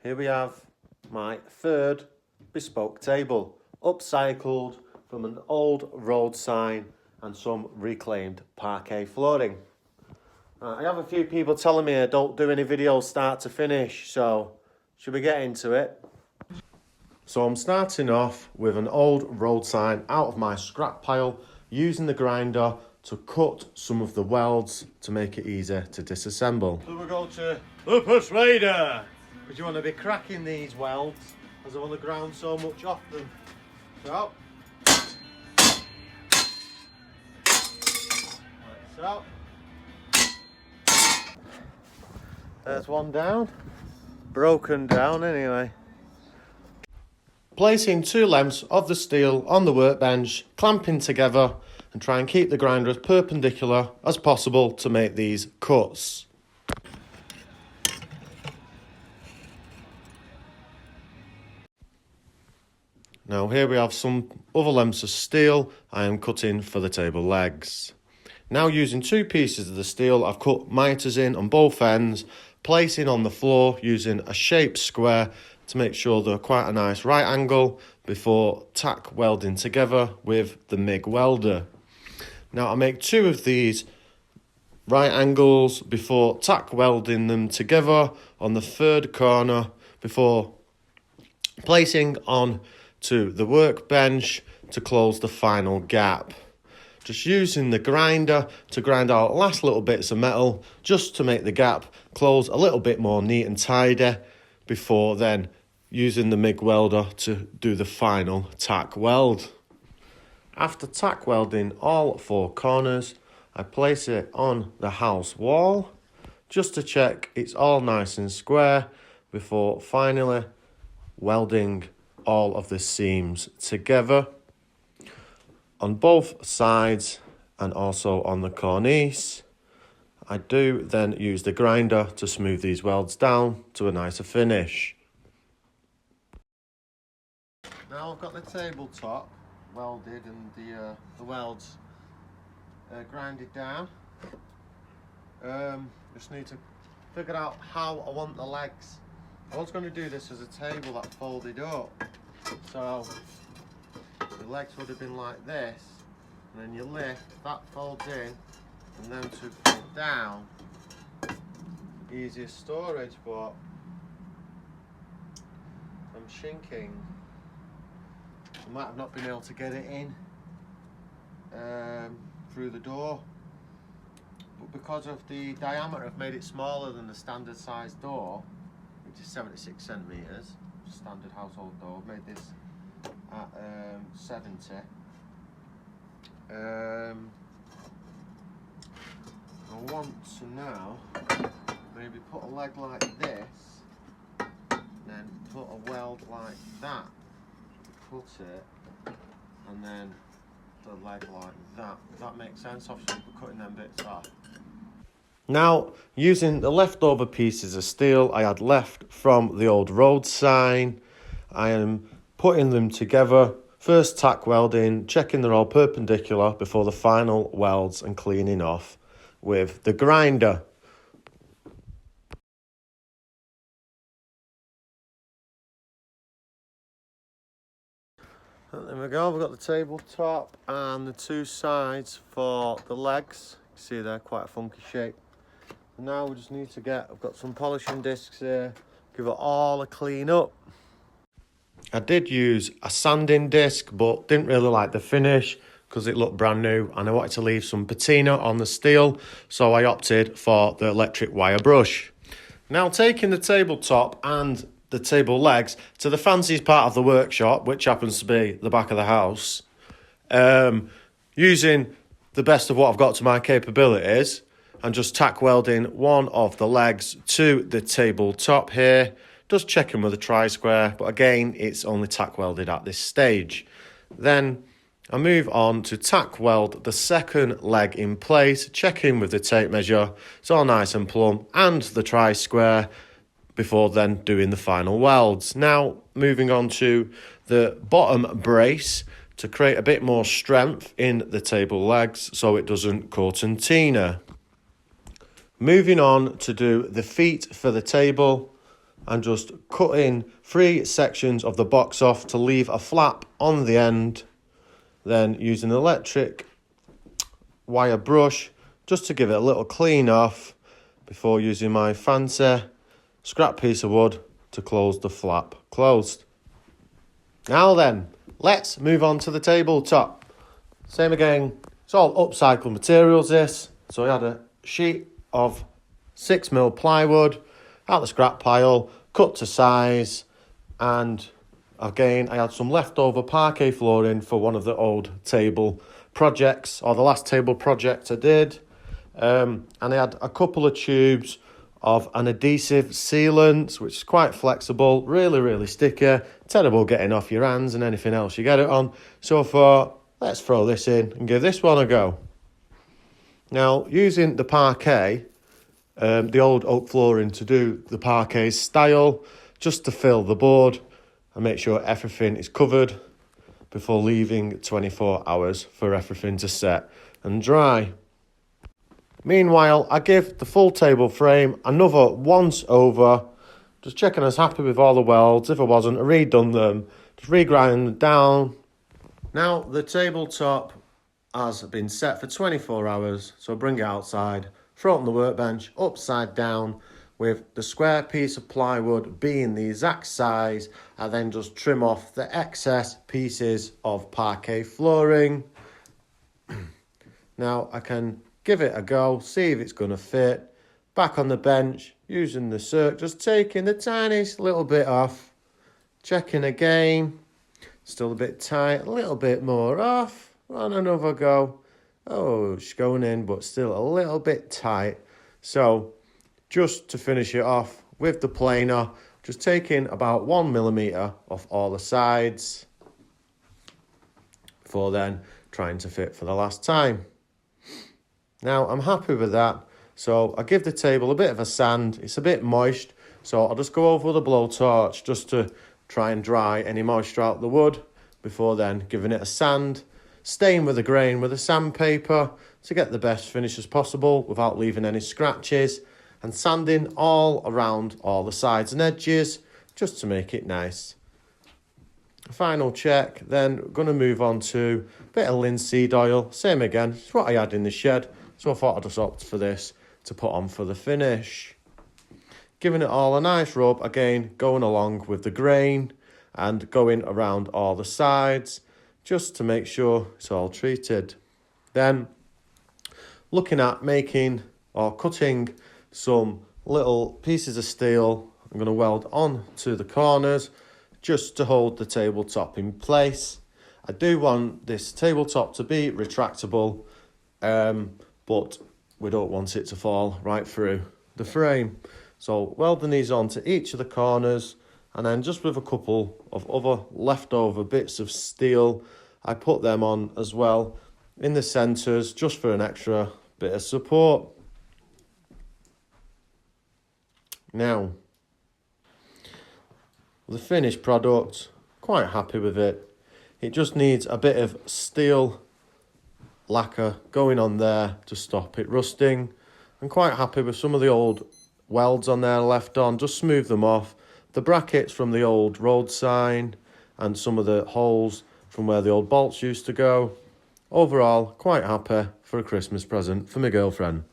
here we have my third bespoke table, upcycled from an old road sign and some reclaimed parquet flooring. I have a few people telling me I don't do any videos start to finish, so should we get into it? So I'm starting off with an old road sign out of my scrap pile, using the grinder to cut some of the welds to make it easier to disassemble. So we'll go to the persuader, because you want to be cracking these welds as they're on the ground so much off them. So, like so. There's one down. Broken down anyway. Placing 2 lengths of the steel on the workbench, clamping together, and try and keep the grinder as perpendicular as possible to make these cuts. Now here we have some other lengths of steel I am cutting for the table legs. Now using 2 pieces of the steel, I've cut miters in on both ends, placing on the floor using a shaped square to make sure they're quite a nice right angle before tack welding together with the MIG welder. Now I make 2 of these right angles before tack welding them together on the 3rd corner before placing on to the workbench to close the final gap. Just using the grinder to grind out last little bits of metal just to make the gap close a little bit more neat and tidy before then using the MIG welder to do the final tack weld. After tack welding all 4 corners, I place it on the house wall just to check it's all nice and square before finally welding all of the seams together on both sides and also on the cornice. I do then use the grinder to smooth these welds down to a nicer finish. Now I've got the tabletop welded and the welds grinded down. Just need to figure out how I want the legs. I was going to do this as a table that folded up, so the legs would have been like this, and then you lift, that folds in, and then to fold down, easier storage, but I'm thinking I might have not been able to get it in through the door, but because of the diameter I've made it smaller than the standard size door, which is 76 centimetres, standard household door. I've made this at 70. I want to now maybe put a leg like this, and then put a weld like that, cut it, and then the leg like that. Does that make sense? Obviously we're cutting them bits off. Now, using the leftover pieces of steel I had left from the old road sign, I am putting them together, first tack welding, checking they're all perpendicular before the final welds and cleaning off with the grinder. And there we go, we've got the tabletop and the 2 sides for the legs. You can see they're quite a funky shape. And now we just need to I've got some polishing discs here, give it all a clean up. I did use a sanding disc, but didn't really like the finish because it looked brand new and I wanted to leave some patina on the steel, so I opted for the electric wire brush. Now taking the tabletop and the table legs to the fanciest part of the workshop, which happens to be the back of the house, using the best of what I've got to my capabilities, and just tack welding one of the legs to the tabletop here, just checking with a tri-square, but again it's only tack welded at this stage. Then I move on to tack weld the 2nd leg in place, checking with the tape measure it's all nice and plumb, and the tri-square, before then doing the final welds. Now moving on to the bottom brace to create a bit more strength in the table legs so it doesn't cut and tina. Moving on to do the feet for the table, and just cutting 3 sections of the box off to leave a flap on the end. Then using an electric wire brush just to give it a little clean off before using my fancy scrap piece of wood to close the flap closed. Now then, let's move on to the tabletop. Same again, it's all upcycled materials this. So I had a sheet of 6mm plywood out the scrap pile, cut to size, and again I had some leftover parquet flooring for one of the old table projects, or the last table project I did. And I had a couple of tubes of an adhesive sealant, which is quite flexible, really sticky, terrible getting off your hands and anything else you get it on. So I thought, let's throw this in and give this one a go. Now, using the parquet, the old oak flooring to do the parquet style, just to fill the board and make sure everything is covered before leaving 24 hours for everything to set and dry. Meanwhile, I give the full table frame another once over, just checking I was happy with all the welds. If I wasn't, I redone them, just regrind them down. Now the tabletop has been set for 24 hours, so I bring it outside, throw it on the workbench, upside down, with the square piece of plywood being the exact size. I then just trim off the excess pieces of parquet flooring. Now I can give it a go, see if it's going to fit. Back on the bench, using the circ, just taking the tiniest little bit off. Checking again, still a bit tight, a little bit more off. On another go. Oh, it's going in, but still a little bit tight. So, just to finish it off with the planer, just taking about 1mm off all the sides before then trying to fit for the last time. Now, I'm happy with that, so I give the table a bit of a sand. It's a bit moist, so I'll just go over with a blowtorch just to try and dry any moisture out the wood before then giving it a sand, staying with the grain with a sandpaper to get the best finish as possible without leaving any scratches, and sanding all around all the sides and edges just to make it nice. Final check, then going to move on to a bit of linseed oil. Same again, it's what I had in the shed, so I thought I'd just opt for this to put on for the finish. Giving it all a nice rub, again going along with the grain and going around all the sides just to make sure it's all treated. Then looking at making or cutting some little pieces of steel I'm going to weld on to the corners just to hold the tabletop in place. I do want this tabletop to be retractable, but we don't want it to fall right through the frame. So welding these onto each of the corners, and then just with a couple of other leftover bits of steel, I put them on as well in the centres just for an extra bit of support. Now, the finished product, quite happy with it. It just needs a bit of steel lacquer going on there to stop it rusting. I'm quite happy with some of the old welds on there left on, just smooth them off. The brackets from the old road sign and some of the holes from where the old bolts used to go. Overall, quite happy for a Christmas present for my girlfriend.